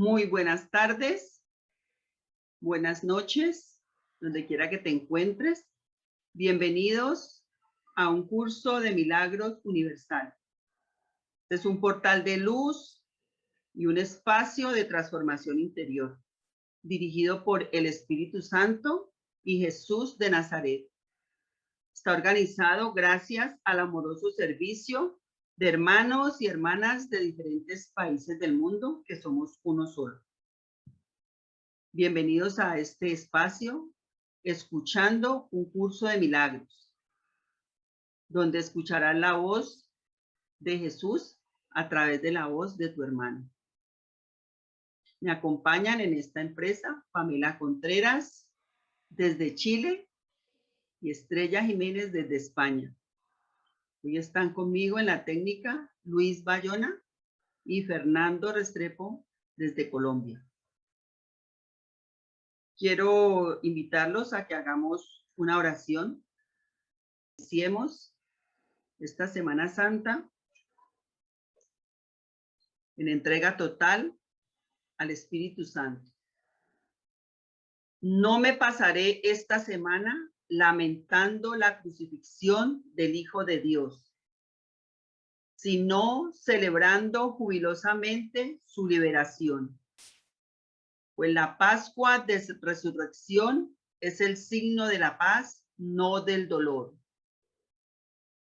Muy buenas tardes, buenas noches, donde quiera que te encuentres. Bienvenidos a un curso de Milagros Universal. Este es un portal de luz y un espacio de transformación interior, dirigido por el Espíritu Santo y Jesús de Nazaret. Está organizado gracias al amoroso servicio de hermanos y hermanas de diferentes países del mundo, que somos uno solo. Bienvenidos a este espacio, escuchando un curso de milagros, donde escucharás la voz de Jesús a través de la voz de tu hermano. Me acompañan en esta empresa Pamela Contreras desde Chile y Estrella Jiménez desde España. Hoy están conmigo en la técnica Luis Bayona y Fernando Restrepo desde Colombia. Quiero invitarlos a que hagamos una oración. Iniciemos esta Semana Santa en entrega total al Espíritu Santo. No me pasaré esta semana lamentando la crucifixión del Hijo de Dios, sino celebrando jubilosamente su liberación. Pues la Pascua de Resurrección es el signo de la paz, no del dolor.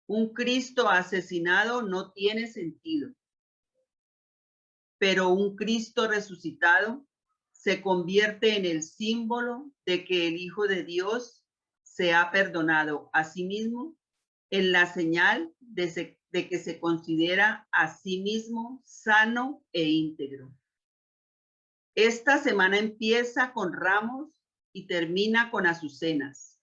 Un Cristo asesinado no tiene sentido, pero un Cristo resucitado se convierte en el símbolo de que el Hijo de Dios se ha perdonado a sí mismo, en la señal de que se considera a sí mismo sano e íntegro. Esta semana empieza con ramos y termina con azucenas,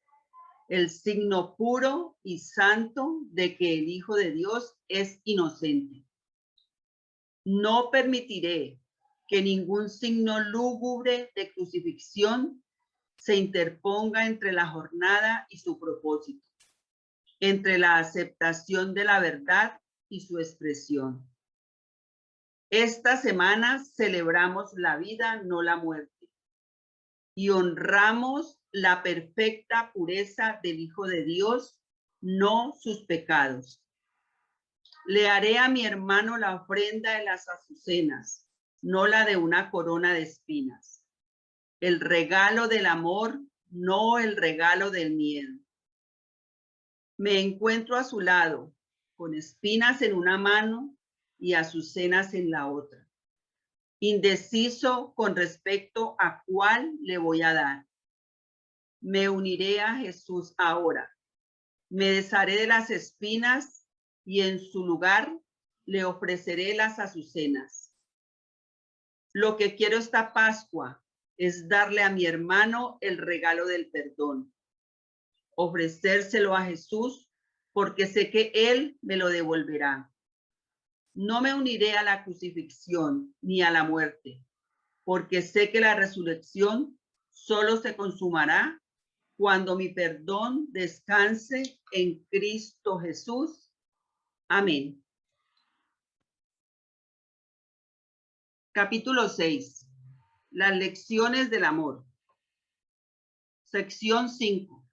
el signo puro y santo de que el Hijo de Dios es inocente. No permitiré que ningún signo lúgubre de crucifixión se interponga entre la jornada y su propósito, entre la aceptación de la verdad y su expresión. Esta semana celebramos la vida, no la muerte, y honramos la perfecta pureza del Hijo de Dios, no sus pecados. Le haré a mi hermano la ofrenda de las azucenas, no la de una corona de espinas. El regalo del amor, no el regalo del miedo. Me encuentro a su lado, con espinas en una mano y azucenas en la otra, indeciso con respecto a cuál le voy a dar. Me uniré a Jesús ahora. Me desharé de las espinas y en su lugar le ofreceré las azucenas. Lo que quiero esta Pascua es darle a mi hermano el regalo del perdón, ofrecérselo a Jesús porque sé que Él me lo devolverá. No me uniré a la crucifixión ni a la muerte, porque sé que la resurrección solo se consumará cuando mi perdón descanse en Cristo Jesús. Amén. Capítulo 6. Las lecciones del amor. Sección 5.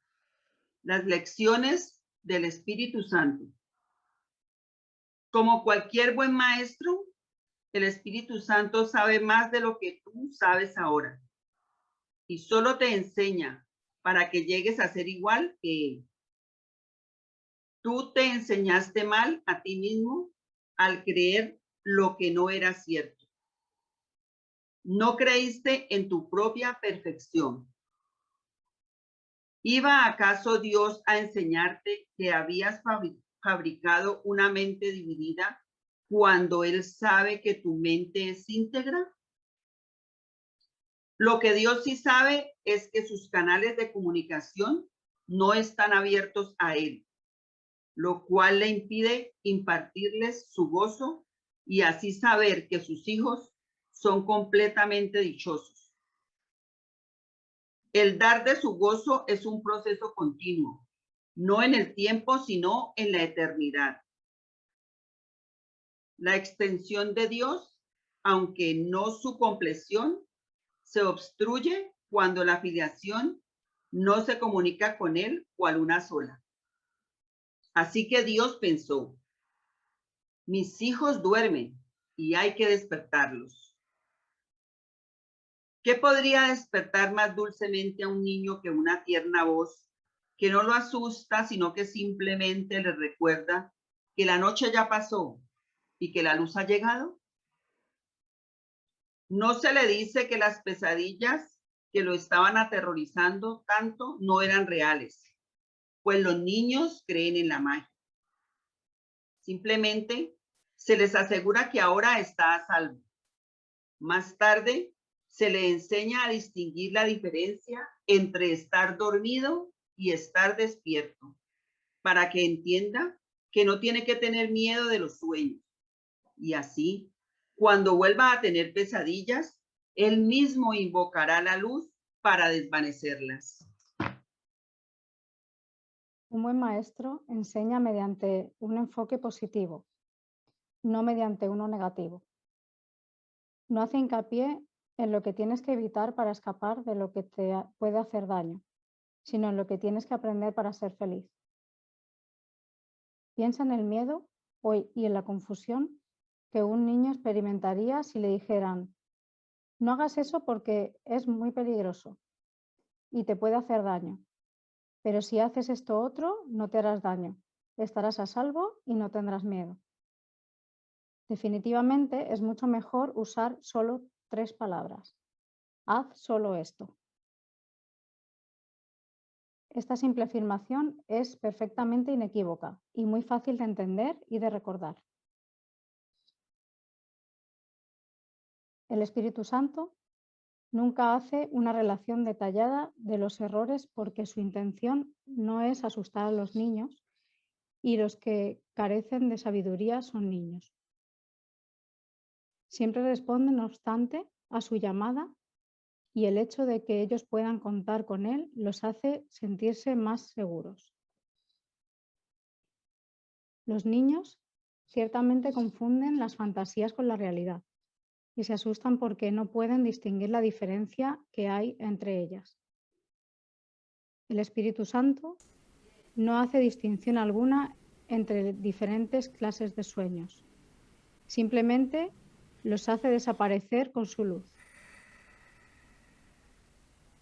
Las lecciones del Espíritu Santo. Como cualquier buen maestro, el Espíritu Santo sabe más de lo que tú sabes ahora y solo te enseña para que llegues a ser igual que Él. Tú te enseñaste mal a ti mismo al creer lo que no era cierto. No creíste en tu propia perfección. ¿Iba acaso Dios a enseñarte que habías fabricado una mente dividida cuando Él sabe que tu mente es íntegra? Lo que Dios sí sabe es que sus canales de comunicación no están abiertos a Él, lo cual le impide impartirles su gozo y así saber que sus hijos son completamente dichosos. El dar de su gozo es un proceso continuo, no en el tiempo, sino en la eternidad. La extensión de Dios aunque no su compleción, se obstruye cuando la filiación no se comunica con él cual una sola. Así que Dios pensó, mis hijos duermen y hay que despertarlos. ¿Qué podría despertar más dulcemente a un niño que una tierna voz que no lo asusta, sino que simplemente le recuerda que la noche ya pasó y que la luz ha llegado? No se le dice que las pesadillas que lo estaban aterrorizando tanto no eran reales, pues los niños creen en la magia. Simplemente se les asegura que ahora está a salvo. Más tarde se le enseña a distinguir la diferencia entre estar dormido y estar despierto, para que entienda que no tiene que tener miedo de los sueños. Y así, cuando vuelva a tener pesadillas, él mismo invocará la luz para desvanecerlas. Un buen maestro enseña mediante un enfoque positivo, no mediante uno negativo. No hace hincapié en lo que tienes que evitar para escapar de lo que te puede hacer daño, sino en lo que tienes que aprender para ser feliz. Piensa en el miedo y en la confusión que un niño experimentaría si le dijeran, no hagas eso porque es muy peligroso y te puede hacer daño. Pero si haces esto otro, no te harás daño, estarás a salvo y no tendrás miedo. Definitivamente es mucho mejor usar solo 3 palabras. Haz solo esto. Esta simple afirmación es perfectamente inequívoca y muy fácil de entender y de recordar. El Espíritu Santo nunca hace una relación detallada de los errores porque su intención no es asustar a los niños y los que carecen de sabiduría son niños. Siempre responden, no obstante, a su llamada y el hecho de que ellos puedan contar con él los hace sentirse más seguros. Los niños ciertamente confunden las fantasías con la realidad y se asustan porque no pueden distinguir la diferencia que hay entre ellas. El Espíritu Santo no hace distinción alguna entre diferentes clases de sueños. Simplemente los hace desaparecer con su luz.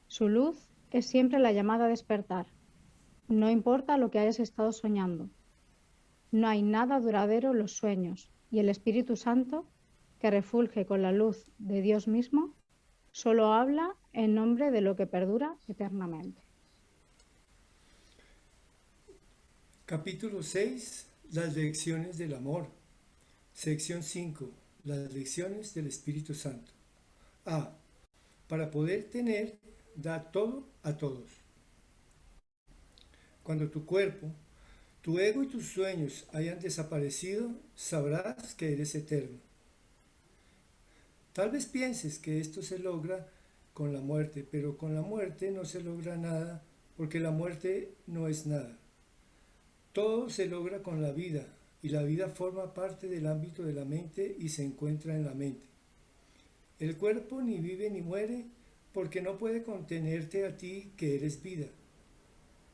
Su luz es siempre la llamada a despertar. No importa lo que hayas estado soñando. No hay nada duradero en los sueños y el Espíritu Santo, que refulge con la luz de Dios mismo, solo habla en nombre de lo que perdura eternamente. Capítulo 6. Las lecciones del amor. Sección 5. Las lecciones del Espíritu Santo. A. Para poder tener, da todo a todos. Cuando tu cuerpo, tu ego y tus sueños hayan desaparecido, sabrás que eres eterno. Tal vez pienses que esto se logra con la muerte, pero con la muerte no se logra nada, porque la muerte no es nada. Todo se logra con la vida, y la vida forma parte del ámbito de la mente y se encuentra en la mente. El cuerpo ni vive ni muere, porque no puede contenerte a ti que eres vida.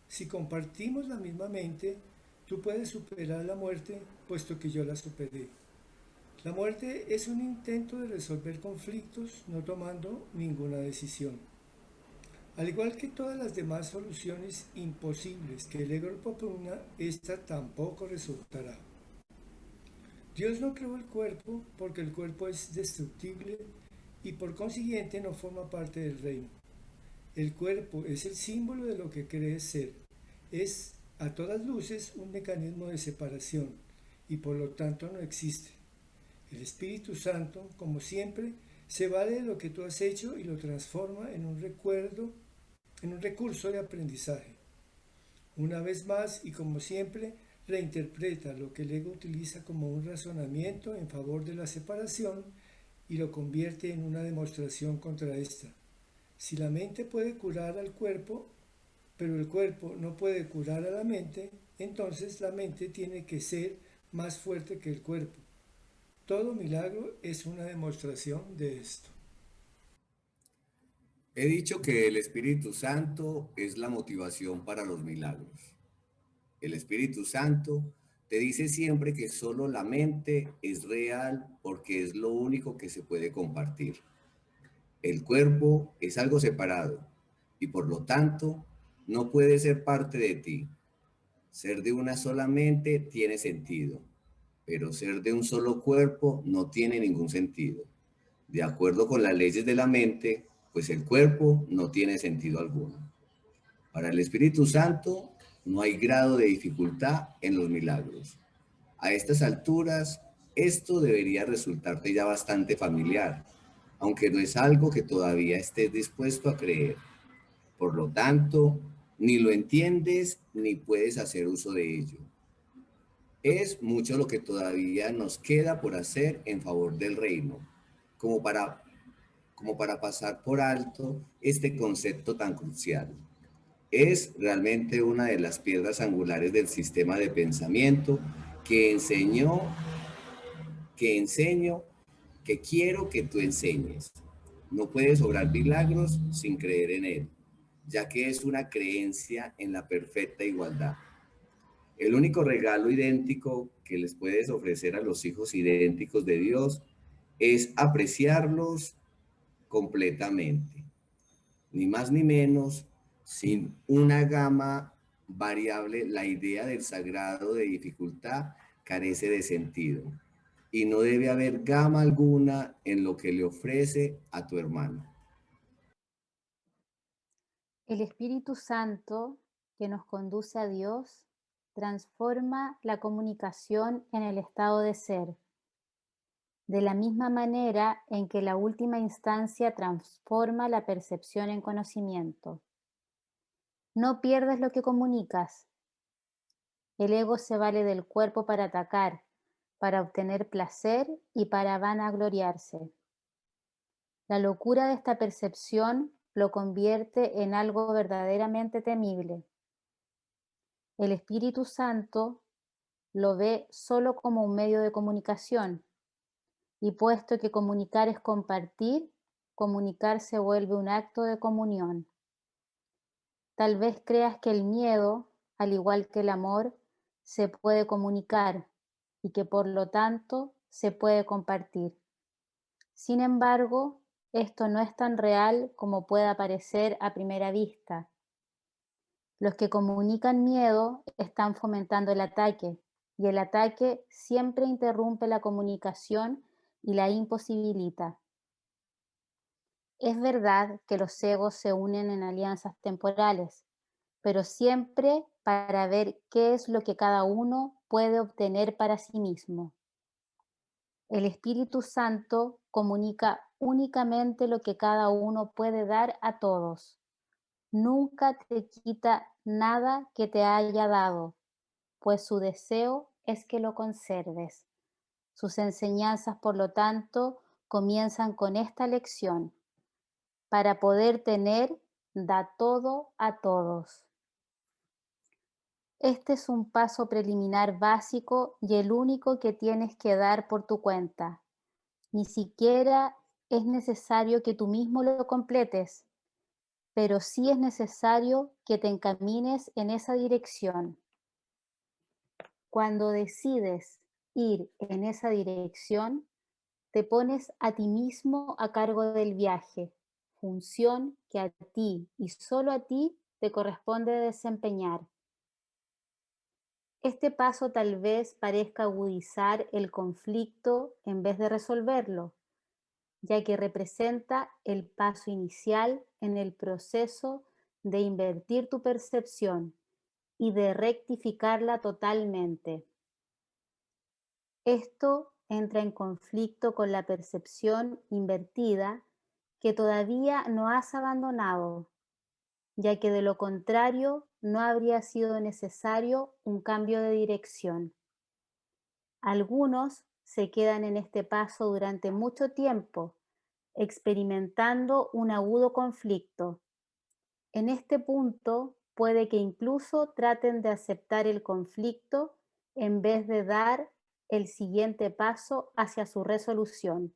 Si compartimos la misma mente, tú puedes superar la muerte, puesto que yo la superé. La muerte es un intento de resolver conflictos no tomando ninguna decisión. Al igual que todas las demás soluciones imposibles que el ego propugna, esta tampoco resultará. Dios no creó el cuerpo porque el cuerpo es destructible y por consiguiente no forma parte del reino. El cuerpo es el símbolo de lo que crees ser. Es a todas luces un mecanismo de separación y por lo tanto no existe. El Espíritu Santo, como siempre, se vale de lo que tú has hecho y lo transforma en un recurso de aprendizaje. Una vez más y como siempre, reinterpreta lo que el ego utiliza como un razonamiento en favor de la separación y lo convierte en una demostración contra esta. Si la mente puede curar al cuerpo, pero el cuerpo no puede curar a la mente, entonces la mente tiene que ser más fuerte que el cuerpo. Todo milagro es una demostración de esto. He dicho que el Espíritu Santo es la motivación para los milagros. El Espíritu Santo te dice siempre que solo la mente es real porque es lo único que se puede compartir. El cuerpo es algo separado y por lo tanto no puede ser parte de ti. Ser de una sola mente tiene sentido, pero ser de un solo cuerpo no tiene ningún sentido. De acuerdo con las leyes de la mente, pues el cuerpo no tiene sentido alguno. Para el Espíritu Santo no hay grado de dificultad en los milagros. A estas alturas, esto debería resultarte ya bastante familiar, aunque no es algo que todavía estés dispuesto a creer. Por lo tanto, ni lo entiendes ni puedes hacer uso de ello. Es mucho lo que todavía nos queda por hacer en favor del reino, como para pasar por alto este concepto tan crucial. Es realmente una de las piedras angulares del sistema de pensamiento que enseño, que quiero que tú enseñes. No puedes obrar milagros sin creer en él, ya que es una creencia en la perfecta igualdad. El único regalo idéntico que les puedes ofrecer a los hijos idénticos de Dios es apreciarlos completamente, ni más ni menos, sin una gama variable. La idea del sagrado de dificultad carece de sentido y no debe haber gama alguna en lo que le ofrece a tu hermano. El Espíritu Santo que nos conduce a Dios transforma la comunicación en el estado de ser, de la misma manera en que la última instancia transforma la percepción en conocimiento. No pierdes lo que comunicas. El ego se vale del cuerpo para atacar, para obtener placer y para vanagloriarse. La locura de esta percepción lo convierte en algo verdaderamente temible. El Espíritu Santo lo ve solo como un medio de comunicación, y puesto que comunicar es compartir, comunicar se vuelve un acto de comunión. Tal vez creas que el miedo, al igual que el amor, se puede comunicar y que por lo tanto se puede compartir. Sin embargo, esto no es tan real como pueda parecer a primera vista. Los que comunican miedo están fomentando el ataque, y el ataque siempre interrumpe la comunicación y la imposibilita. Es verdad que los egos se unen en alianzas temporales, pero siempre para ver qué es lo que cada uno puede obtener para sí mismo. El Espíritu Santo comunica únicamente lo que cada uno puede dar a todos. Nunca te quita nada que te haya dado, pues su deseo es que lo conserves. Sus enseñanzas, por lo tanto, comienzan con esta lección. Para poder tener, da todo a todos. Este es un paso preliminar básico y el único que tienes que dar por tu cuenta. Ni siquiera es necesario que tú mismo lo completes, pero sí es necesario que te encamines en esa dirección. Cuando decides ir en esa dirección, te pones a ti mismo a cargo del viaje, función que a ti y solo a ti te corresponde desempeñar. Este paso tal vez parezca agudizar el conflicto en vez de resolverlo, ya que representa el paso inicial en el proceso de invertir tu percepción y de rectificarla totalmente. Esto entra en conflicto con la percepción invertida que todavía no has abandonado, ya que de lo contrario no habría sido necesario un cambio de dirección. Algunos se quedan en este paso durante mucho tiempo, experimentando un agudo conflicto. En este punto puede que incluso traten de aceptar el conflicto en vez de dar el siguiente paso hacia su resolución.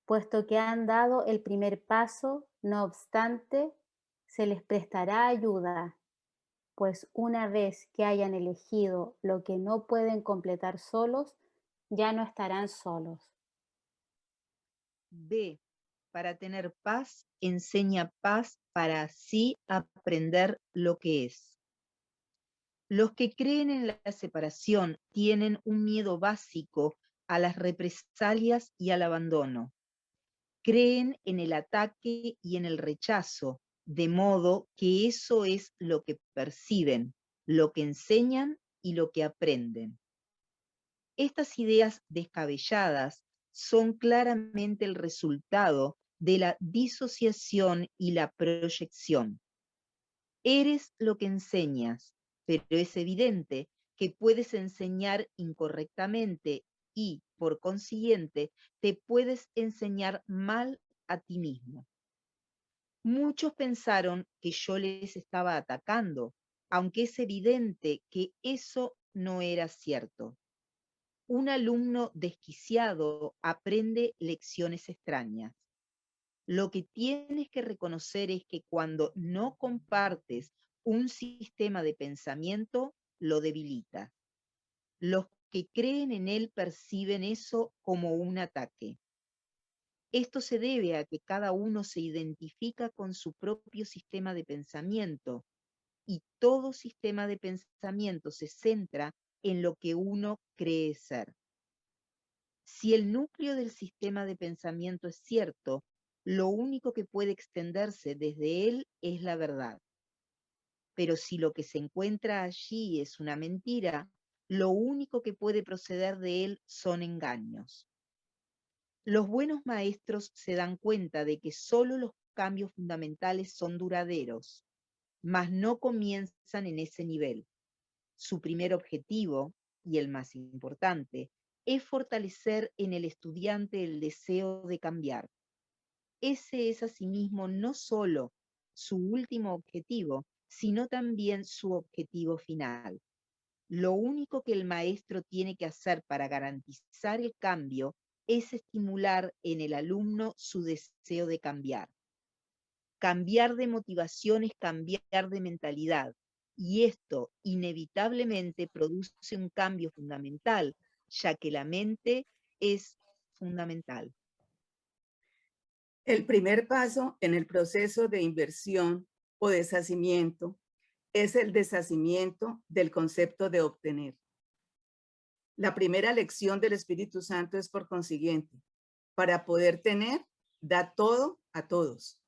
Puesto que han dado el primer paso, no obstante, se les prestará ayuda, pues una vez que hayan elegido lo que no pueden completar solos, ya no estarán solos. B. Para tener paz, enseña paz para así aprender lo que es. Los que creen en la separación tienen un miedo básico a las represalias y al abandono. Creen en el ataque y en el rechazo, de modo que eso es lo que perciben, lo que enseñan y lo que aprenden. Estas ideas descabelladas son claramente el resultado de la disociación y la proyección. Eres lo que enseñas, pero es evidente que puedes enseñar incorrectamente y, por consiguiente, te puedes enseñar mal a ti mismo. Muchos pensaron que yo les estaba atacando, aunque es evidente que eso no era cierto. Un alumno desquiciado aprende lecciones extrañas. Lo que tienes que reconocer es que cuando no compartes un sistema de pensamiento, lo debilita. Los que creen en él perciben eso como un ataque. Esto se debe a que cada uno se identifica con su propio sistema de pensamiento y todo sistema de pensamiento se centra en lo que uno cree ser. Si el núcleo del sistema de pensamiento es cierto, lo único que puede extenderse desde él es la verdad. Pero si lo que se encuentra allí es una mentira, lo único que puede proceder de él son engaños. Los buenos maestros se dan cuenta de que solo los cambios fundamentales son duraderos, mas no comienzan en ese nivel. Su primer objetivo, y el más importante, es fortalecer en el estudiante el deseo de cambiar. Ese es asimismo no solo su último objetivo, sino también su objetivo final. Lo único que el maestro tiene que hacer para garantizar el cambio es estimular en el alumno su deseo de cambiar. Cambiar de motivación es cambiar de mentalidad, y esto inevitablemente produce un cambio fundamental, ya que la mente es fundamental. El primer paso en el proceso de inversión o deshacimiento es el deshacimiento del concepto de obtener. La primera lección del Espíritu Santo es, por consiguiente, para poder tener, da todo a todos.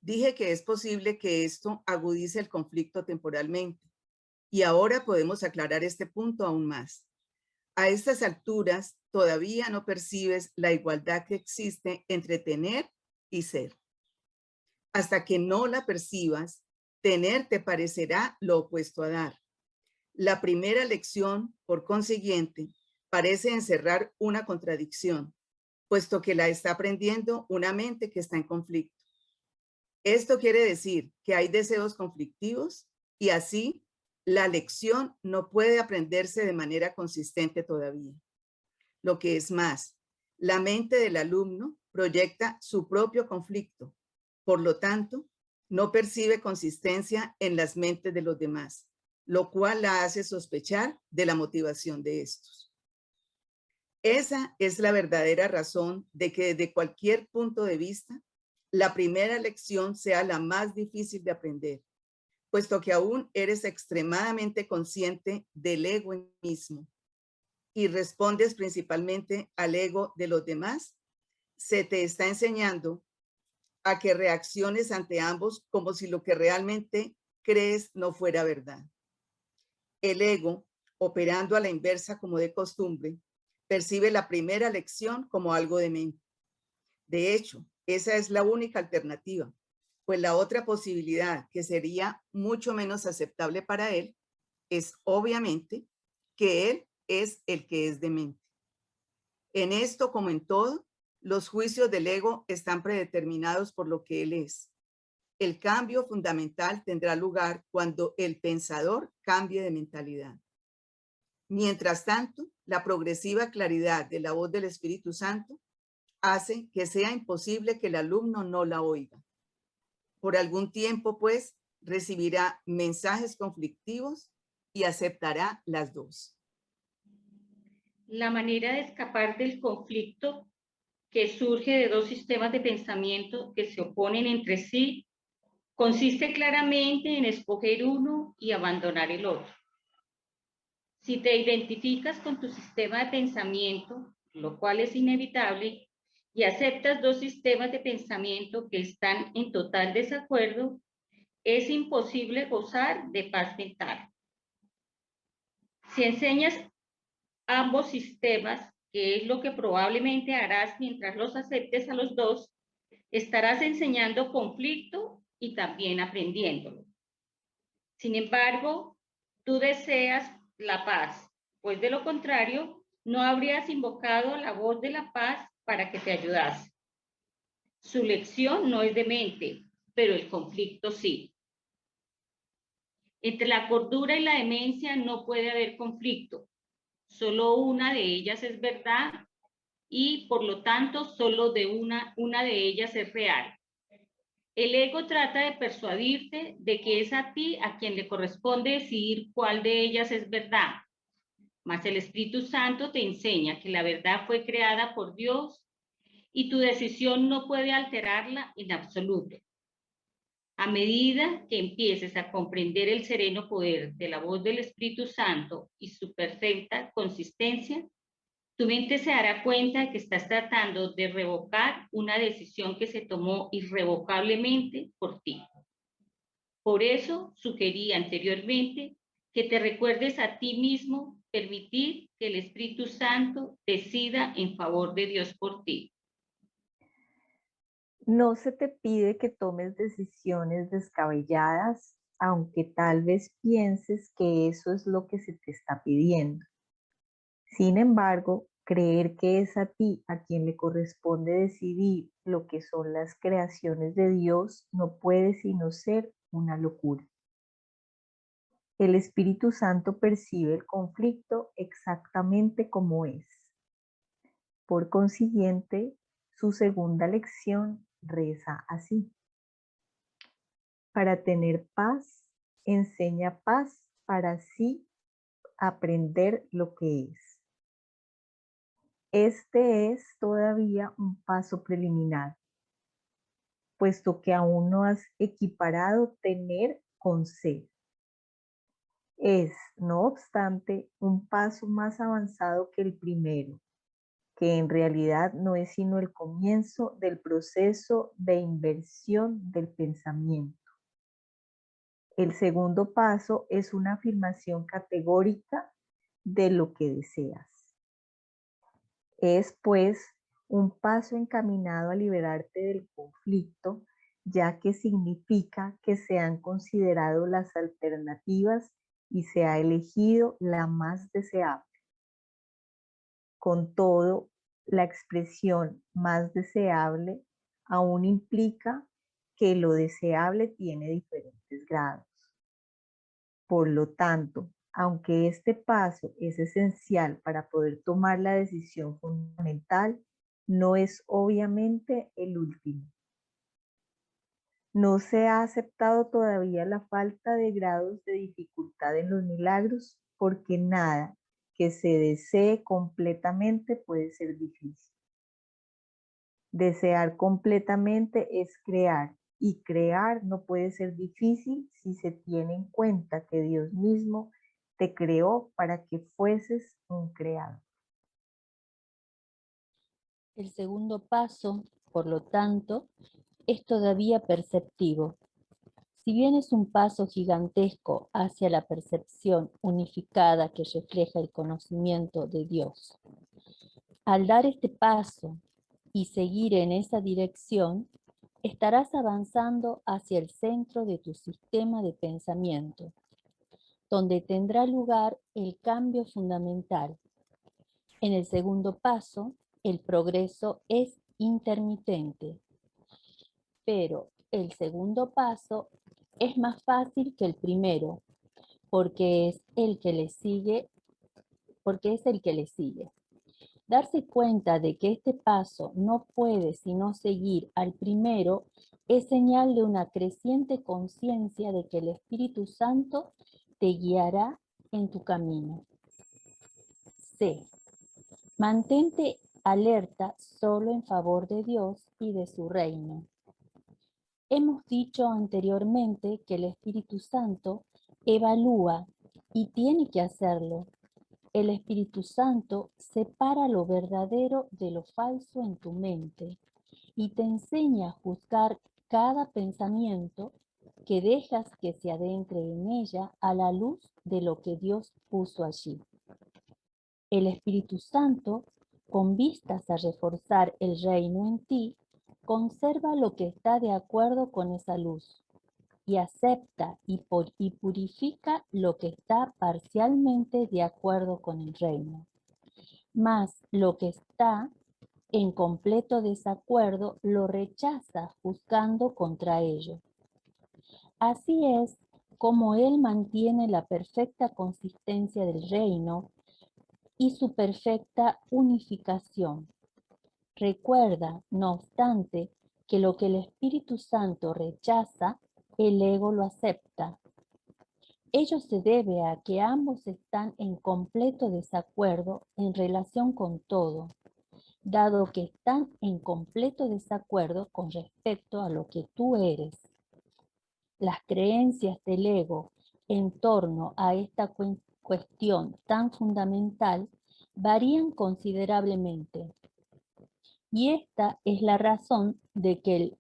Dije que es posible que esto agudice el conflicto temporalmente, y ahora podemos aclarar este punto aún más. A estas alturas, todavía no percibes la igualdad que existe entre tener y ser. Hasta que no la percibas, tener te parecerá lo opuesto a dar. La primera lección, por consiguiente, parece encerrar una contradicción, puesto que la está aprendiendo una mente que está en conflicto. Esto quiere decir que hay deseos conflictivos y así la lección no puede aprenderse de manera consistente todavía. Lo que es más, la mente del alumno proyecta su propio conflicto. Por lo tanto, no percibe consistencia en las mentes de los demás, lo cual la hace sospechar de la motivación de estos. Esa es la verdadera razón de que desde cualquier punto de vista, la primera lección sea la más difícil de aprender, puesto que aún eres extremadamente consciente del ego mismo y respondes principalmente al ego de los demás. Se te está enseñando a que reacciones ante ambos como si lo que realmente crees no fuera verdad. El ego, operando a la inversa como de costumbre, percibe la primera lección como algo demente. De hecho, esa es la única alternativa, pues la otra posibilidad, que sería mucho menos aceptable para él, es obviamente que él es el que es demente. En esto, como en todo, los juicios del ego están predeterminados por lo que él es. El cambio fundamental tendrá lugar cuando el pensador cambie de mentalidad. Mientras tanto, la progresiva claridad de la voz del Espíritu Santo hace que sea imposible que el alumno no la oiga. Por algún tiempo, pues, recibirá mensajes conflictivos y aceptará las dos. La manera de escapar del conflicto que surge de dos sistemas de pensamiento que se oponen entre sí consiste claramente en escoger uno y abandonar el otro. Si te identificas con tu sistema de pensamiento, lo cual es inevitable, y aceptas dos sistemas de pensamiento que están en total desacuerdo, es imposible gozar de paz mental. Si enseñas ambos sistemas, que es lo que probablemente harás mientras los aceptes a los dos, estarás enseñando conflicto y también aprendiéndolo. Sin embargo, tú deseas la paz, pues de lo contrario, no habrías invocado la voz de la paz para que te ayudase. Su lección no es demente, pero el conflicto sí. Entre la cordura y la demencia no puede haber conflicto. Solo una de ellas es verdad y, por lo tanto, solo de una de ellas es real. El ego trata de persuadirte de que es a ti a quien le corresponde decidir cuál de ellas es verdad. Mas el Espíritu Santo te enseña que la verdad fue creada por Dios y tu decisión no puede alterarla en absoluto. A medida que empieces a comprender el sereno poder de la voz del Espíritu Santo y su perfecta consistencia, tu mente se dará cuenta de que estás tratando de revocar una decisión que se tomó irrevocablemente por ti. Por eso sugerí anteriormente que te recuerdes a ti mismo permitir que el Espíritu Santo decida en favor de Dios por ti. No se te pide que tomes decisiones descabelladas, aunque tal vez pienses que eso es lo que se te está pidiendo. Sin embargo, creer que es a ti a quien le corresponde decidir lo que son las creaciones de Dios no puede sino ser una locura. El Espíritu Santo percibe el conflicto exactamente como es. Por consiguiente, su segunda lección reza así: para tener paz, enseña paz para así aprender lo que es. Este es todavía un paso preliminar, puesto que aún no has equiparado tener con ser. Es, no obstante, un paso más avanzado que el primero, que en realidad no es sino el comienzo del proceso de inversión del pensamiento. El segundo paso es una afirmación categórica de lo que deseas. Es, pues, un paso encaminado a liberarte del conflicto, ya que significa que se han considerado las alternativas y se ha elegido la más deseable. Con todo, la expresión más deseable aún implica que lo deseable tiene diferentes grados. Por lo tanto, aunque este paso es esencial para poder tomar la decisión fundamental, no es obviamente el último. No se ha aceptado todavía la falta de grados de dificultad en los milagros, porque nada que se desee completamente puede ser difícil. Desear completamente es crear, y crear no puede ser difícil si se tiene en cuenta que Dios mismo te creó para que fueses un creador. El segundo paso, por lo tanto, es todavía perceptivo. Si bien es un paso gigantesco hacia la percepción unificada que refleja el conocimiento de Dios, al dar este paso y seguir en esa dirección, estarás avanzando hacia el centro de tu sistema de pensamiento, donde tendrá lugar el cambio fundamental. En el segundo paso, el progreso es intermitente, pero el segundo paso es más fácil que el primero, porque es el que le sigue porque es el que le sigue. Darse cuenta de que este paso no puede sino seguir al primero es señal de una creciente conciencia de que el Espíritu Santo te guiará en tu camino. C. Mantente alerta solo en favor de Dios y de su reino. Hemos dicho anteriormente que el Espíritu Santo evalúa y tiene que hacerlo. El Espíritu Santo separa lo verdadero de lo falso en tu mente y te enseña a juzgar cada pensamiento que dejas que se adentre en ella a la luz de lo que Dios puso allí. El Espíritu Santo, con vistas a reforzar el reino en ti, conserva lo que está de acuerdo con esa luz y acepta y purifica lo que está parcialmente de acuerdo con el reino. Mas lo que está en completo desacuerdo lo rechaza juzgando contra ello. Así es como él mantiene la perfecta consistencia del reino y su perfecta unificación. Recuerda, no obstante, que lo que el Espíritu Santo rechaza, el ego lo acepta. Ello se debe a que ambos están en completo desacuerdo en relación con todo, dado que están en completo desacuerdo con respecto a lo que tú eres. Las creencias del ego en torno a esta cuestión tan fundamental varían considerablemente. Y esta es la razón de que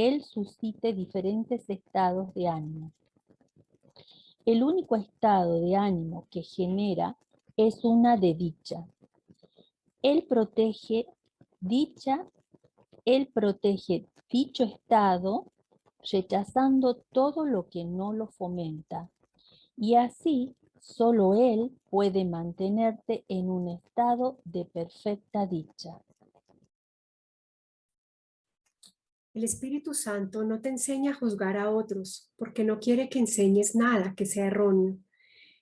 él suscite diferentes estados de ánimo. El único estado de ánimo que genera es una de dicha. Él protege dicho estado, rechazando todo lo que no lo fomenta. Y así, solo él puede mantenerte en un estado de perfecta dicha. El Espíritu Santo no te enseña a juzgar a otros porque no quiere que enseñes nada que sea erróneo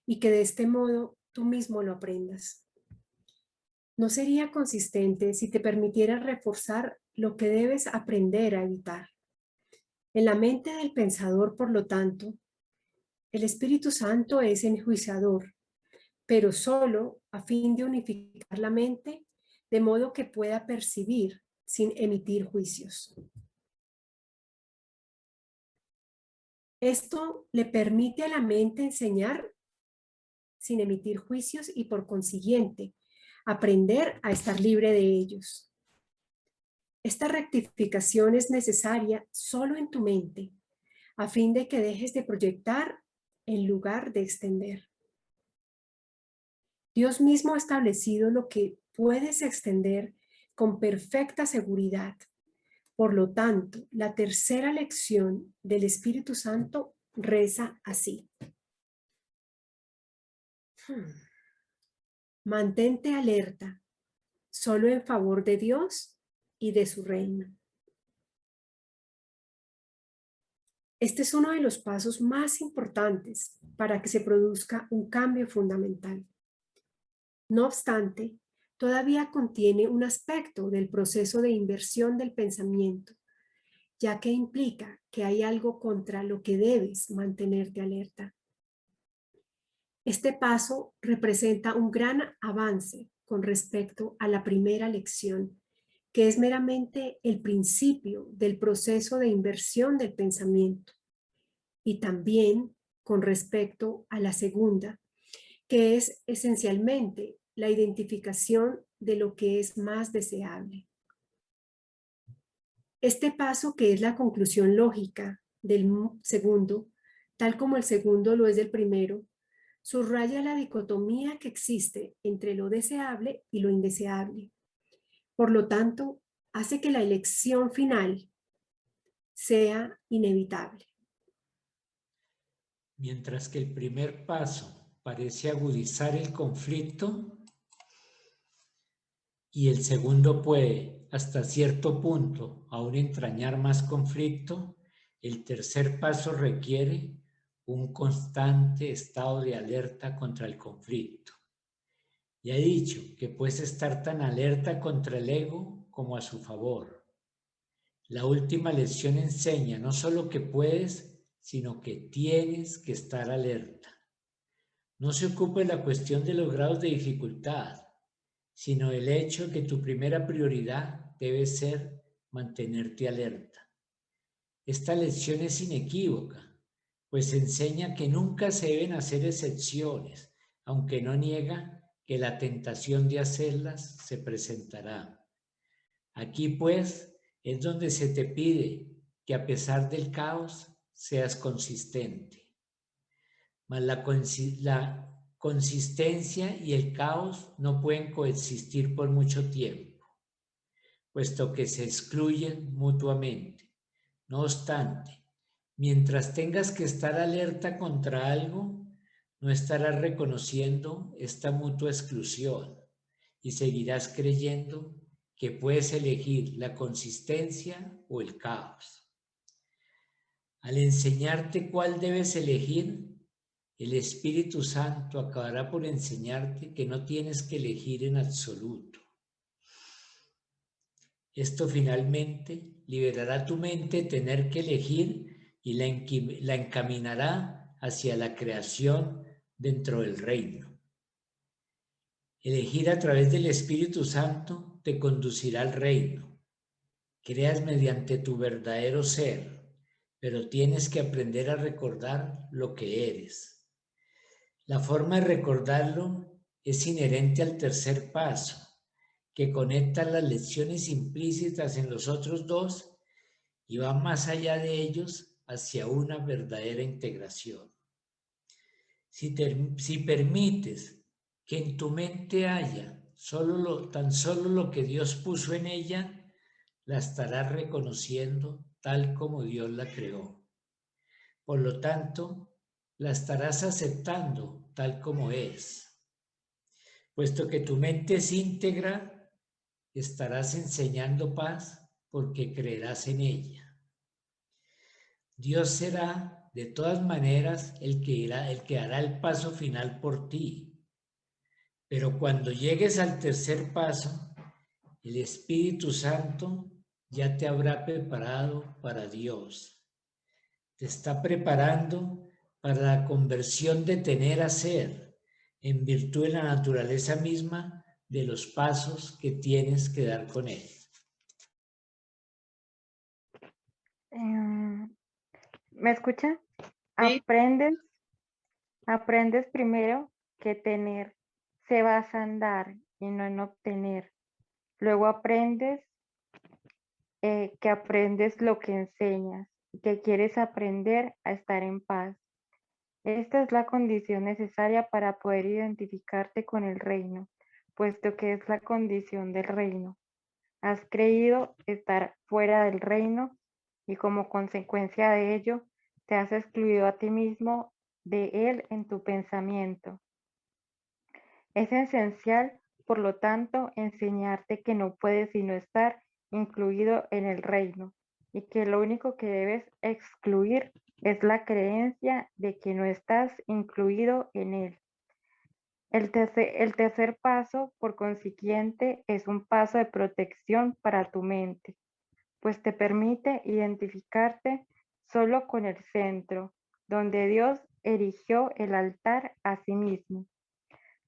y que de este modo tú mismo lo aprendas. No sería consistente si te permitiera reforzar lo que debes aprender a evitar. En la mente del pensador, por lo tanto, el Espíritu Santo es enjuiciador, pero solo a fin de unificar la mente de modo que pueda percibir sin emitir juicios. Esto le permite a la mente enseñar sin emitir juicios y por consiguiente aprender a estar libre de ellos. Esta rectificación es necesaria solo en tu mente, a fin de que dejes de proyectar en lugar de extender. Dios mismo ha establecido lo que puedes extender con perfecta seguridad. Por lo tanto, la tercera lección del Espíritu Santo reza así. Mantente alerta, solo en favor de Dios y de su reino. Este es uno de los pasos más importantes para que se produzca un cambio fundamental. No obstante, todavía contiene un aspecto del proceso de inversión del pensamiento, ya que implica que hay algo contra lo que debes mantenerte alerta. Este paso representa un gran avance con respecto a la primera lección, que es meramente el principio del proceso de inversión del pensamiento, y también con respecto a la segunda, que es esencialmente la identificación de lo que es más deseable. Este paso, que es la conclusión lógica del segundo, tal como el segundo lo es del primero, subraya la dicotomía que existe entre lo deseable y lo indeseable. Por lo tanto, hace que la elección final sea inevitable. Mientras que el primer paso parece agudizar el conflicto y el segundo puede, hasta cierto punto, aún entrañar más conflicto, el tercer paso requiere un constante estado de alerta contra el conflicto. Y ha dicho que puedes estar tan alerta contra el ego como a su favor. La última lección enseña no solo que puedes, sino que tienes que estar alerta. No se ocupe de la cuestión de los grados de dificultad, sino el hecho de que tu primera prioridad debe ser mantenerte alerta. Esta lección es inequívoca, pues enseña que nunca se deben hacer excepciones, aunque no niega que la tentación de hacerlas se presentará. Aquí, pues, es donde se te pide que a pesar del caos seas consistente. Mas la consistencia y el caos no pueden coexistir por mucho tiempo, puesto que se excluyen mutuamente. No obstante, mientras tengas que estar alerta contra algo, no estarás reconociendo esta mutua exclusión y seguirás creyendo que puedes elegir la consistencia o el caos. Al enseñarte cuál debes elegir, el Espíritu Santo acabará por enseñarte que no tienes que elegir en absoluto. Esto finalmente liberará tu mente de tener que elegir y la encaminará hacia la creación dentro del reino. Elegir a través del Espíritu Santo te conducirá al reino. Creas mediante tu verdadero ser, pero tienes que aprender a recordar lo que eres. La forma de recordarlo es inherente al tercer paso, que conecta las lecciones implícitas en los otros dos y va más allá de ellos hacia una verdadera integración. Si permites que en tu mente haya tan solo lo que Dios puso en ella, la estarás reconociendo tal como Dios la creó. Por lo tanto, la estarás aceptando tal como es. Puesto que tu mente es íntegra, estarás enseñando paz porque creerás en ella. Dios será, de todas maneras, el que hará el paso final por ti. Pero cuando llegues al tercer paso, el Espíritu Santo ya te habrá preparado para Dios. Te está preparando para la conversión de tener a ser, en virtud de la naturaleza misma de los pasos que tienes que dar con Él. ¿Me escuchan? Sí. Aprendes primero que tener se basa en dar y no en obtener. Luego aprendes que aprendes lo que enseñas y que quieres aprender a estar en paz. Esta es la condición necesaria para poder identificarte con el reino, puesto que es la condición del reino. Has creído estar fuera del reino y como consecuencia de ello, te has excluido a ti mismo de él en tu pensamiento. Es esencial, por lo tanto, enseñarte que no puedes sino estar incluido en el reino y que lo único que debes excluir es la creencia de que no estás incluido en él. El tercer paso, por consiguiente, es un paso de protección para tu mente, pues te permite identificarte solo con el centro, donde Dios erigió el altar a sí mismo.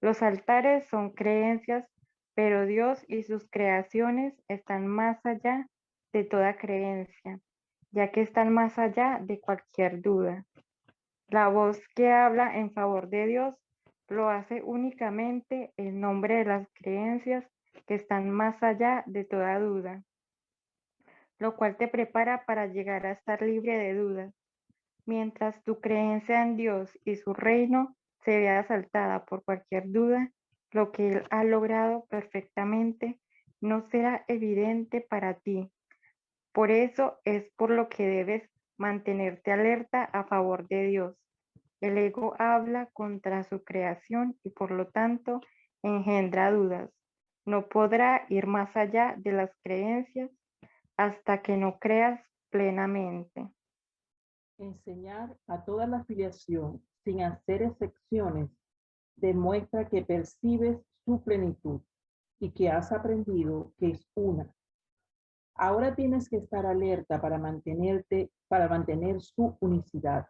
Los altares son creencias, pero Dios y sus creaciones están más allá de toda creencia, ya que están más allá de cualquier duda. La voz que habla en favor de Dios lo hace únicamente en nombre de las creencias que están más allá de toda duda, lo cual te prepara para llegar a estar libre de dudas. Mientras tu creencia en Dios y su reino se vea asaltada por cualquier duda, lo que Él ha logrado perfectamente no será evidente para ti. Por eso es por lo que debes mantenerte alerta a favor de Dios. El ego habla contra su creación y por lo tanto engendra dudas. No podrá ir más allá de las creencias hasta que no creas plenamente. Enseñar a toda la filiación sin hacer excepciones demuestra que percibes su plenitud y que has aprendido que es una. Ahora tienes que estar alerta para mantener su unicidad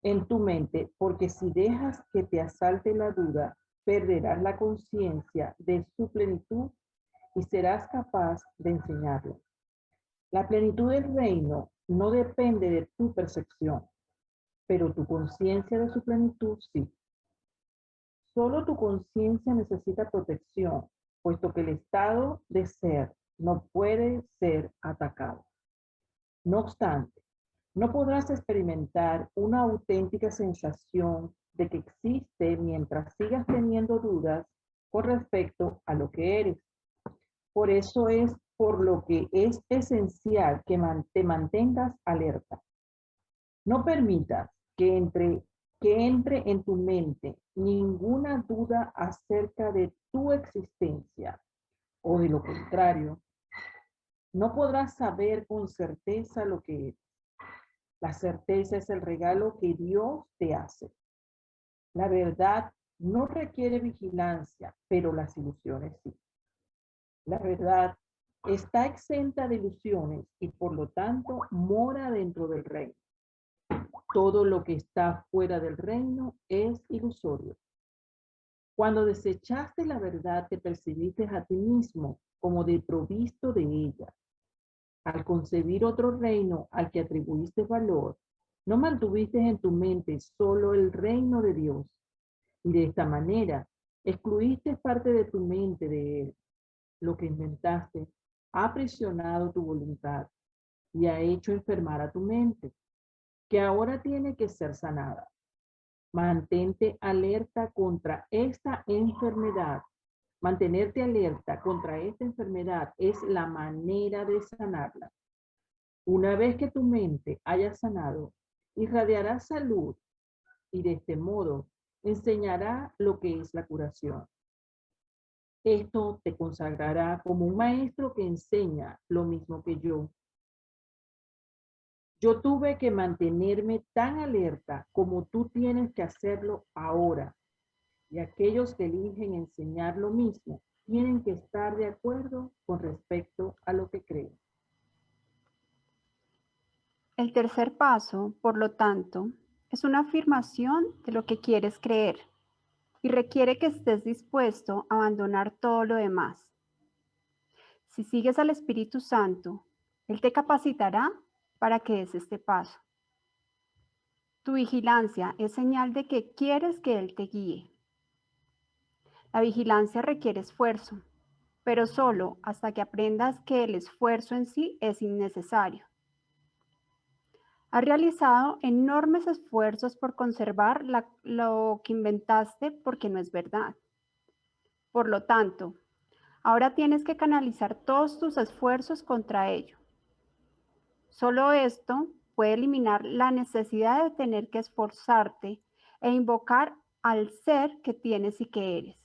en tu mente, porque si dejas que te asalte la duda, perderás la conciencia de su plenitud y serás capaz de enseñarla. La plenitud del reino no depende de tu percepción, pero tu conciencia de su plenitud sí. Solo tu conciencia necesita protección, puesto que el estado de ser no puede ser atacado. No obstante, no podrás experimentar una auténtica sensación de que existe mientras sigas teniendo dudas con respecto a lo que eres. Por eso es por lo que es esencial que te mantengas alerta. No permitas que entre en tu mente ninguna duda acerca de tu existencia, o de lo contrario, no podrás saber con certeza lo que eres. La certeza es el regalo que Dios te hace. La verdad no requiere vigilancia, pero las ilusiones sí. La verdad está exenta de ilusiones y por lo tanto mora dentro del reino. Todo lo que está fuera del reino es ilusorio. Cuando desechaste la verdad, te percibiste a ti mismo como desprovisto de ella. Al concebir otro reino al que atribuiste valor, no mantuviste en tu mente solo el reino de Dios, y de esta manera excluiste parte de tu mente de él. Lo que inventaste ha aprisionado tu voluntad y ha hecho enfermar a tu mente, que ahora tiene que ser sanada. Mantente alerta contra esta enfermedad. Mantenerte alerta contra esta enfermedad es la manera de sanarla. Una vez que tu mente haya sanado, irradiará salud y de este modo enseñará lo que es la curación. Esto te consagrará como un maestro que enseña lo mismo que yo. Yo tuve que mantenerme tan alerta como tú tienes que hacerlo ahora. Y aquellos que eligen enseñar lo mismo tienen que estar de acuerdo con respecto a lo que creen. El tercer paso, por lo tanto, es una afirmación de lo que quieres creer y requiere que estés dispuesto a abandonar todo lo demás. Si sigues al Espíritu Santo, Él te capacitará para que des este paso. Tu vigilancia es señal de que quieres que Él te guíe. La vigilancia requiere esfuerzo, pero solo hasta que aprendas que el esfuerzo en sí es innecesario. Has realizado enormes esfuerzos por conservar lo que inventaste porque no es verdad. Por lo tanto, ahora tienes que canalizar todos tus esfuerzos contra ello. Solo esto puede eliminar la necesidad de tener que esforzarte e invocar al ser que tienes y que eres.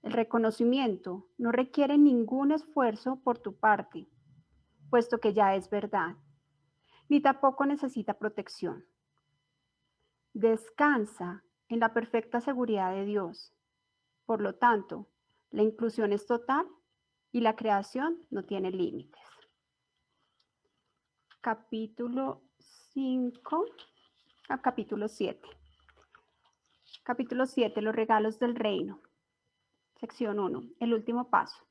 El reconocimiento no requiere ningún esfuerzo por tu parte, puesto que ya es verdad, ni tampoco necesita protección. Descansa en la perfecta seguridad de Dios. Por lo tanto, la inclusión es total y la creación no tiene límites. Capítulo 5 a capítulo 7. Capítulo 7, los regalos del reino. Sección 1, el último paso.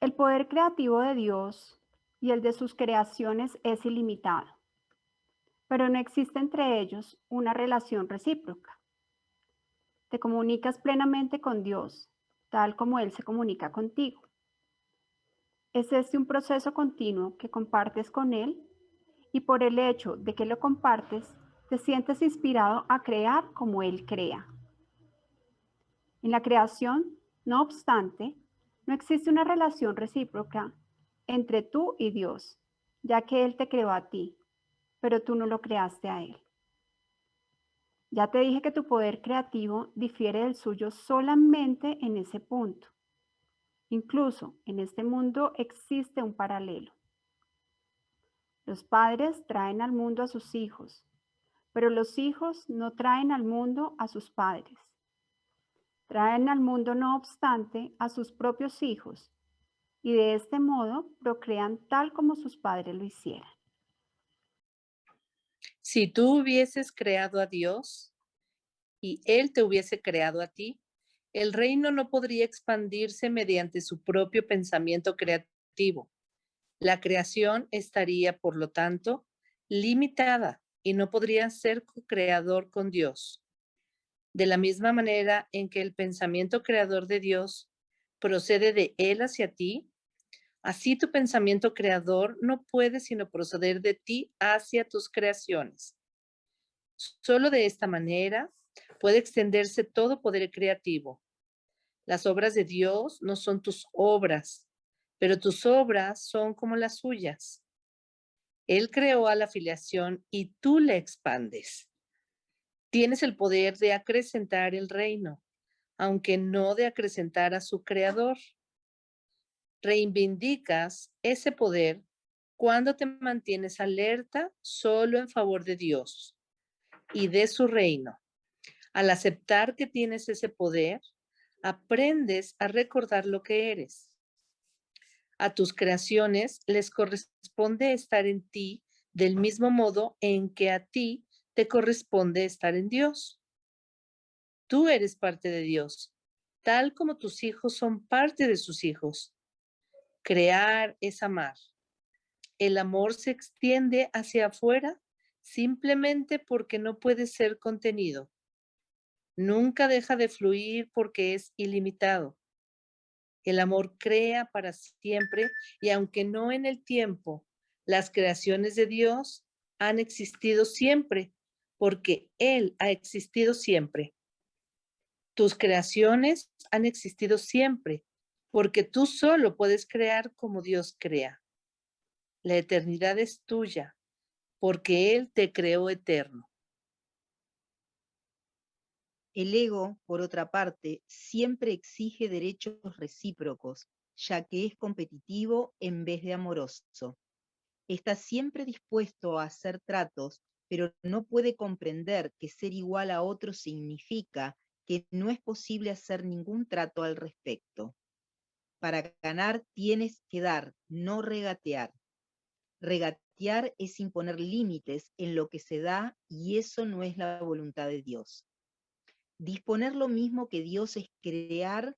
El poder creativo de Dios y el de sus creaciones es ilimitado, pero no existe entre ellos una relación recíproca. Te comunicas plenamente con Dios, tal como Él se comunica contigo. Es este un proceso continuo que compartes con Él y por el hecho de que lo compartes, te sientes inspirado a crear como Él crea. En la creación, no obstante, no existe una relación recíproca entre tú y Dios, ya que Él te creó a ti, pero tú no lo creaste a Él. Ya te dije que tu poder creativo difiere del suyo solamente en ese punto. Incluso en este mundo existe un paralelo. Los padres traen al mundo a sus hijos, pero los hijos no traen al mundo a sus padres. Traen al mundo, no obstante, a sus propios hijos, y de este modo procrean tal como sus padres lo hicieran. Si tú hubieses creado a Dios y Él te hubiese creado a ti, el reino no podría expandirse mediante su propio pensamiento creativo. La creación estaría, por lo tanto, limitada y no podría ser co-creador con Dios. De la misma manera en que el pensamiento creador de Dios procede de Él hacia ti, así tu pensamiento creador no puede sino proceder de ti hacia tus creaciones. Solo de esta manera puede extenderse todo poder creativo. Las obras de Dios no son tus obras, pero tus obras son como las suyas. Él creó a la filiación y tú la expandes. Tienes el poder de acrecentar el reino, aunque no de acrecentar a su creador. Reivindicas ese poder cuando te mantienes alerta solo en favor de Dios y de su reino. Al aceptar que tienes ese poder, aprendes a recordar lo que eres. A tus creaciones les corresponde estar en ti del mismo modo en que a ti te corresponde estar en Dios. Tú eres parte de Dios, tal como tus hijos son parte de sus hijos. Crear es amar. El amor se extiende hacia afuera simplemente porque no puede ser contenido. Nunca deja de fluir porque es ilimitado. El amor crea para siempre y aunque no en el tiempo, las creaciones de Dios han existido siempre porque Él ha existido siempre. Tus creaciones han existido siempre porque tú solo puedes crear como Dios crea. La eternidad es tuya porque Él te creó eterno. El ego, por otra parte, siempre exige derechos recíprocos, ya que es competitivo en vez de amoroso. Está siempre dispuesto a hacer tratos, pero no puede comprender que ser igual a otro significa que no es posible hacer ningún trato al respecto. Para ganar tienes que dar, no regatear. Regatear es imponer límites en lo que se da y eso no es la voluntad de Dios. Disponer lo mismo que Dios es crear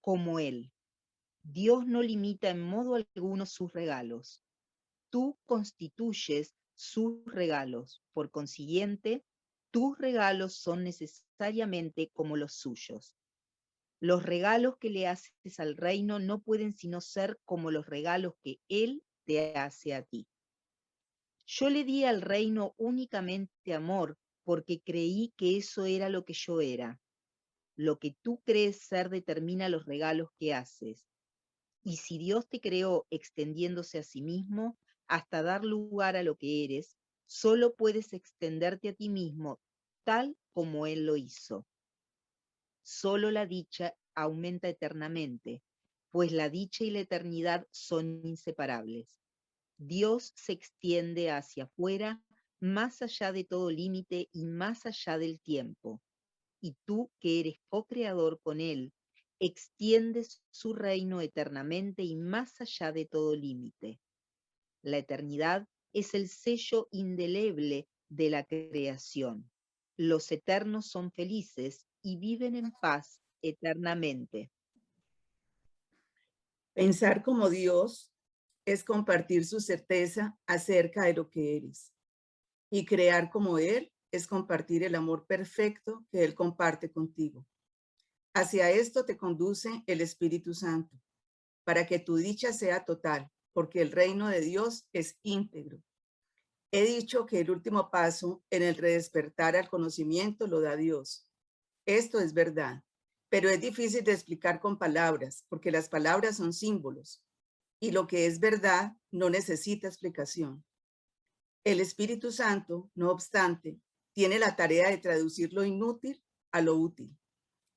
como Él. Dios no limita en modo alguno sus regalos. Tú constituyes sus regalos. Por consiguiente, tus regalos son necesariamente como los suyos. Los regalos que le haces al reino no pueden sino ser como los regalos que Él te hace a ti. Yo le di al reino únicamente amor porque creí que eso era lo que yo era. Lo que tú crees ser determina los regalos que haces. Y si Dios te creó extendiéndose a sí mismo hasta dar lugar a lo que eres, solo puedes extenderte a ti mismo tal como Él lo hizo. Solo la dicha aumenta eternamente, pues la dicha y la eternidad son inseparables. Dios se extiende hacia afuera, más allá de todo límite y más allá del tiempo. Y tú, que eres co-creador con Él, extiendes su reino eternamente y más allá de todo límite. La eternidad es el sello indeleble de la creación. Los eternos son felices y viven en paz eternamente. Pensar como Dios es compartir su certeza acerca de lo que eres. Y crear como Él es compartir el amor perfecto que Él comparte contigo. Hacia esto te conduce el Espíritu Santo, para que tu dicha sea total, porque el reino de Dios es íntegro. He dicho que el último paso en el redespertar al conocimiento lo da Dios. Esto es verdad, pero es difícil de explicar con palabras, porque las palabras son símbolos, y lo que es verdad no necesita explicación. El Espíritu Santo, no obstante, tiene la tarea de traducir lo inútil a lo útil,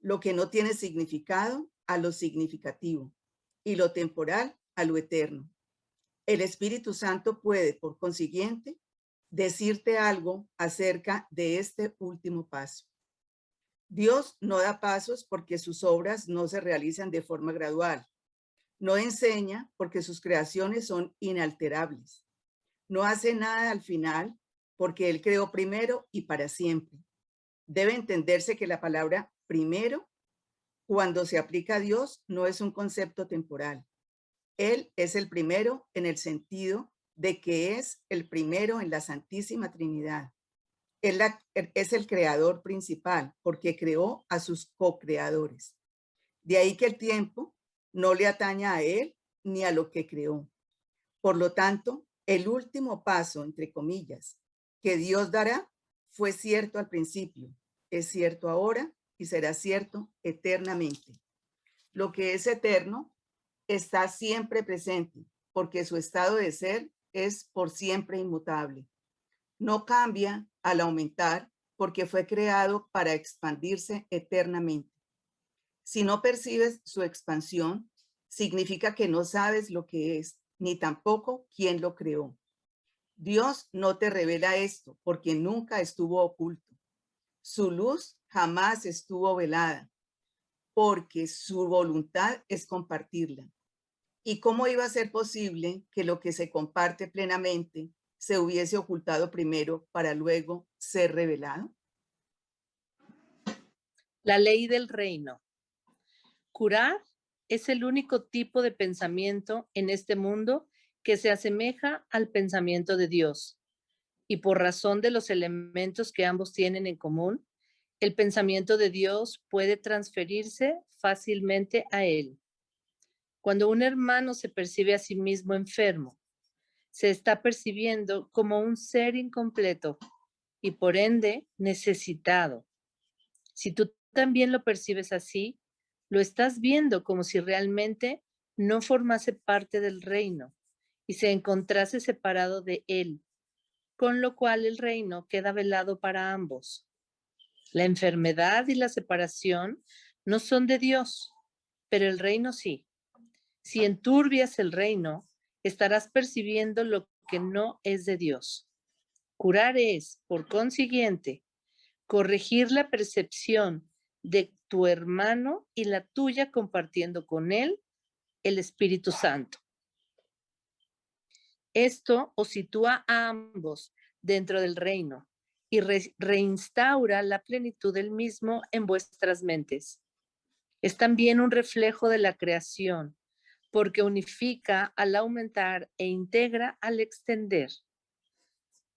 lo que no tiene significado a lo significativo y lo temporal a lo eterno. El Espíritu Santo puede, por consiguiente, decirte algo acerca de este último paso. Dios no da pasos porque sus obras no se realizan de forma gradual. No enseña porque sus creaciones son inalterables. No hace nada al final porque Él creó primero y para siempre. Debe entenderse que la palabra primero, cuando se aplica a Dios, no es un concepto temporal. Él es el primero en el sentido de que es el primero en la Santísima Trinidad. Él es el creador principal porque creó a sus co-creadores. De ahí que el tiempo no le ataña a Él ni a lo que creó. Por lo tanto, el último paso, entre comillas, que Dios dará fue cierto al principio, es cierto ahora y será cierto eternamente. Lo que es eterno está siempre presente porque su estado de ser es por siempre inmutable. No cambia al aumentar porque fue creado para expandirse eternamente. Si no percibes su expansión, significa que no sabes lo que es, ni tampoco quién lo creó. Dios no te revela esto porque nunca estuvo oculto. Su luz jamás estuvo velada porque su voluntad es compartirla. ¿Y cómo iba a ser posible que lo que se comparte plenamente se hubiese ocultado primero para luego ser revelado? La ley del reino. Curar es el único tipo de pensamiento en este mundo que se asemeja al pensamiento de Dios. Y por razón de los elementos que ambos tienen en común, el pensamiento de Dios puede transferirse fácilmente a él. Cuando un hermano se percibe a sí mismo enfermo, se está percibiendo como un ser incompleto y por ende necesitado. Si tú también lo percibes así, lo estás viendo como si realmente no formase parte del reino y se encontrase separado de él, con lo cual el reino queda velado para ambos. La enfermedad y la separación no son de Dios, pero el reino sí. Si enturbias el reino, estarás percibiendo lo que no es de Dios. Curar es, por consiguiente, corregir la percepción de tu hermano y la tuya compartiendo con él el Espíritu Santo. Esto os sitúa a ambos dentro del reino y reinstaura la plenitud del mismo en vuestras mentes. Es también un reflejo de la creación, porque unifica al aumentar e integra al extender.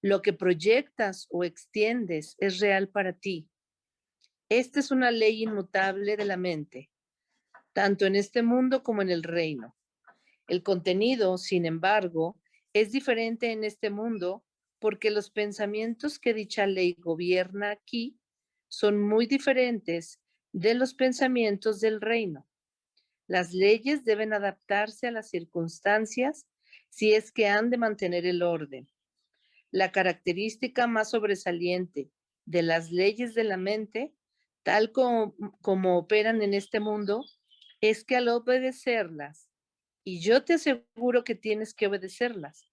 Lo que proyectas o extiendes es real para ti. Esta es una ley inmutable de la mente, tanto en este mundo como en el reino. El contenido, sin embargo, es diferente en este mundo porque los pensamientos que dicha ley gobierna aquí son muy diferentes de los pensamientos del reino. Las leyes deben adaptarse a las circunstancias si es que han de mantener el orden. La característica más sobresaliente de las leyes de la mente, tal como operan en este mundo, es que al obedecerlas, y yo te aseguro que tienes que obedecerlas,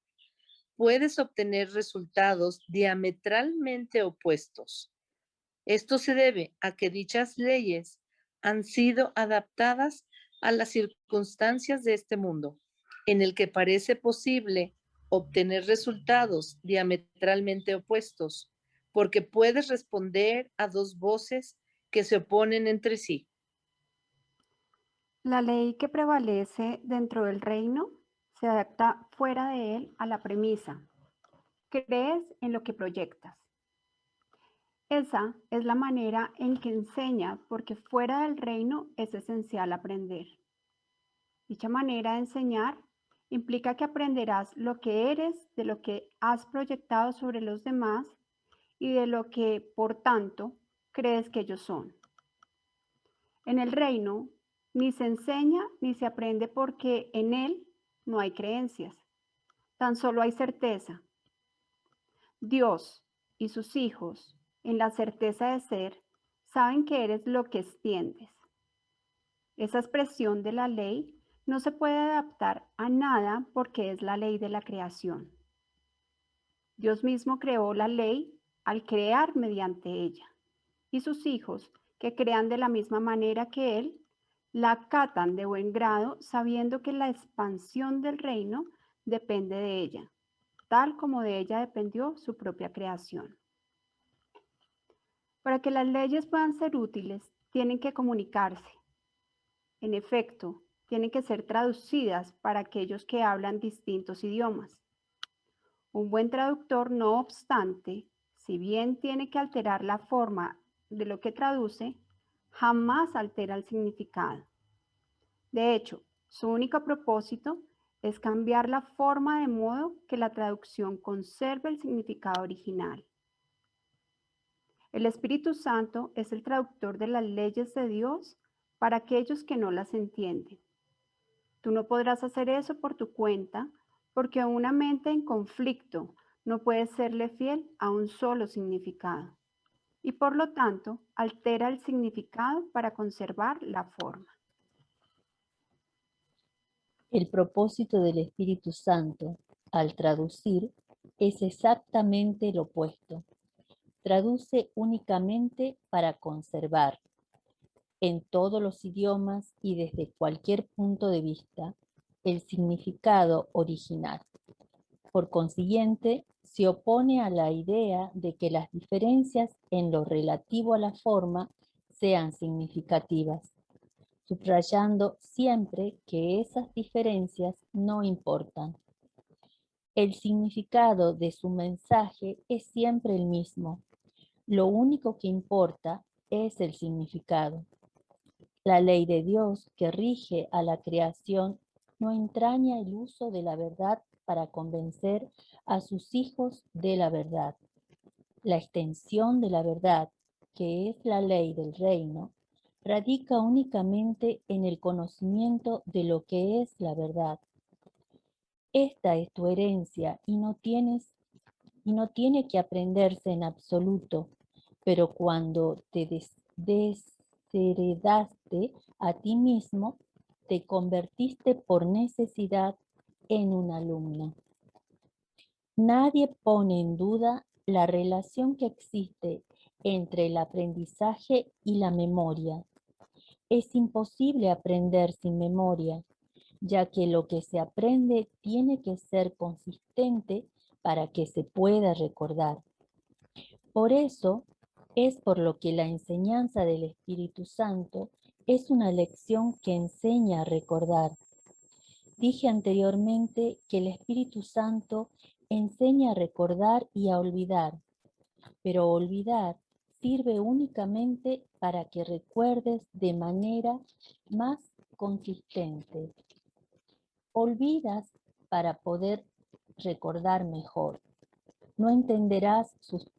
puedes obtener resultados diametralmente opuestos. Esto se debe a que dichas leyes han sido adaptadas a las circunstancias de este mundo, en el que parece posible obtener resultados diametralmente opuestos, porque puedes responder a dos voces que se oponen entre sí. La ley que prevalece dentro del reino se adapta fuera de él a la premisa: crees en lo que proyectas. Esa es la manera en que enseña, porque fuera del reino es esencial aprender. Dicha manera de enseñar implica que aprenderás lo que eres de lo que has proyectado sobre los demás y de lo que, por tanto, crees que ellos son. En el reino, ni se enseña ni se aprende porque en él no hay creencias, tan solo hay certeza. Dios y sus hijos, en la certeza de ser, saben que eres lo que extiendes. Esa expresión de la ley no se puede adaptar a nada porque es la ley de la creación. Dios mismo creó la ley al crear mediante ella, y sus hijos, que crean de la misma manera que Él, la acatan de buen grado, sabiendo que la expansión del reino depende de ella, tal como de ella dependió su propia creación. Para que las leyes puedan ser útiles, tienen que comunicarse. En efecto, tienen que ser traducidas para aquellos que hablan distintos idiomas. Un buen traductor, no obstante, si bien tiene que alterar la forma de lo que traduce, jamás altera el significado. De hecho, su único propósito es cambiar la forma de modo que la traducción conserve el significado original. El Espíritu Santo es el traductor de las leyes de Dios para aquellos que no las entienden. Tú no podrás hacer eso por tu cuenta, porque una mente en conflicto no puede serle fiel a un solo significado y por lo tanto altera el significado para conservar la forma. El propósito del Espíritu Santo, al traducir, es exactamente lo opuesto. Traduce únicamente para conservar, en todos los idiomas y desde cualquier punto de vista, el significado original. Por consiguiente, se opone a la idea de que las diferencias en lo relativo a la forma sean significativas, subrayando siempre que esas diferencias no importan. El significado de su mensaje es siempre el mismo. Lo único que importa es el significado. La ley de Dios que rige a la creación no entraña el uso de la verdad para convencer a sus hijos de la verdad. La extensión de la verdad, que es la ley del reino, radica únicamente en el conocimiento de lo que es la verdad. Esta es tu herencia y no tiene que aprenderse en absoluto, pero cuando te desheredaste a ti mismo, te convertiste por necesidad en un alumno. Nadie pone en duda la relación que existe entre el aprendizaje y la memoria. Es imposible aprender sin memoria, ya que lo que se aprende tiene que ser consistente para que se pueda recordar. Por eso es por lo que la enseñanza del Espíritu Santo es una lección que enseña a recordar. Dije anteriormente que el Espíritu Santo enseña a recordar y a olvidar, pero olvidar sirve únicamente para que recuerdes de manera más consistente. Olvidas para poder recordar mejor. No entenderás sus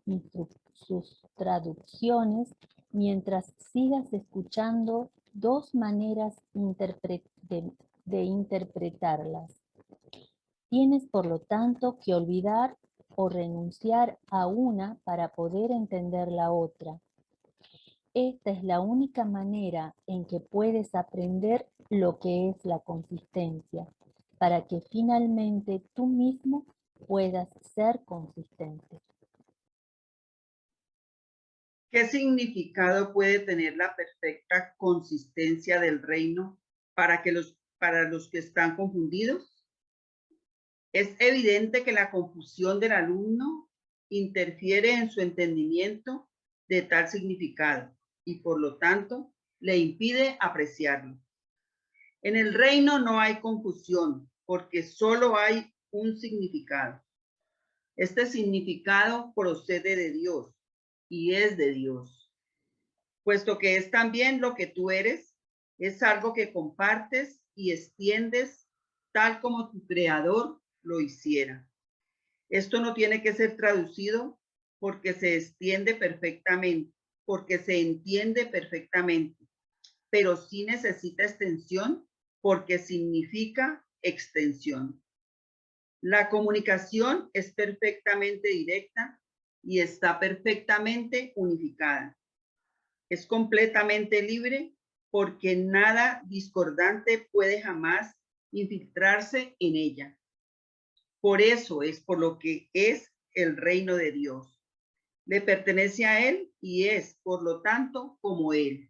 traducciones mientras sigas escuchando dos maneras de interpretarlas. Tienes, por lo tanto, que olvidar o renunciar a una para poder entender la otra. Esta es la única manera en que puedes aprender lo que es la consistencia, para que finalmente tú mismo puedas ser consistente. ¿Qué significado puede tener la perfecta consistencia del reino para los que están confundidos? Es evidente que la confusión del alumno interfiere en su entendimiento de tal significado y por lo tanto le impide apreciarlo. En el reino no hay confusión porque solo hay un significado. Este significado procede de Dios y es de Dios. Puesto que es también lo que tú eres, es algo que compartes y extiendes tal como tu creador lo hiciera. Esto no tiene que ser traducido porque se extiende perfectamente, porque se entiende perfectamente, pero sí necesita extensión porque significa extensión. La comunicación es perfectamente directa y está perfectamente unificada. Es completamente libre porque nada discordante puede jamás infiltrarse en ella. Por eso es por lo que es el reino de Dios. Le pertenece a Él y es, por lo tanto, como Él.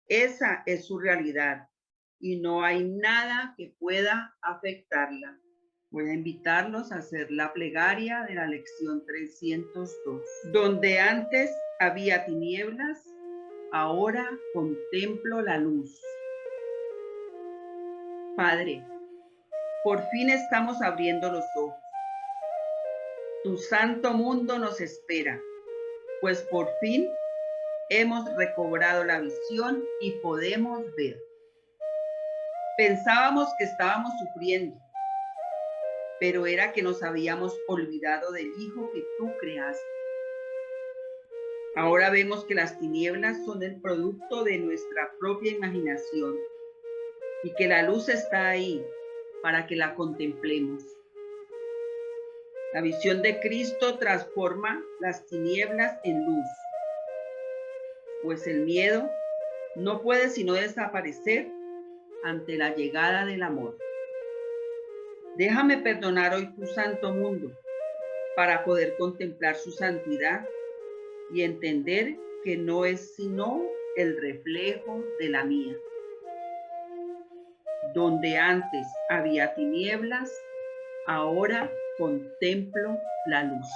Esa es su realidad y no hay nada que pueda afectarla. Voy a invitarlos a hacer la plegaria de la lección 302. Donde antes había tinieblas, ahora contemplo la luz. Padre, por fin estamos abriendo los ojos. Tu santo mundo nos espera, pues por fin hemos recobrado la visión y podemos ver. Pensábamos que estábamos sufriendo, pero era que nos habíamos olvidado del Hijo que tú creaste. Ahora vemos que las tinieblas son el producto de nuestra propia imaginación y que la luz está ahí para que la contemplemos. La visión de Cristo transforma las tinieblas en luz, pues el miedo no puede sino desaparecer ante la llegada del amor. Déjame perdonar hoy tu santo mundo para poder contemplar su santidad y entender que no es sino el reflejo de la mía. Donde antes había tinieblas, ahora contemplo la luz.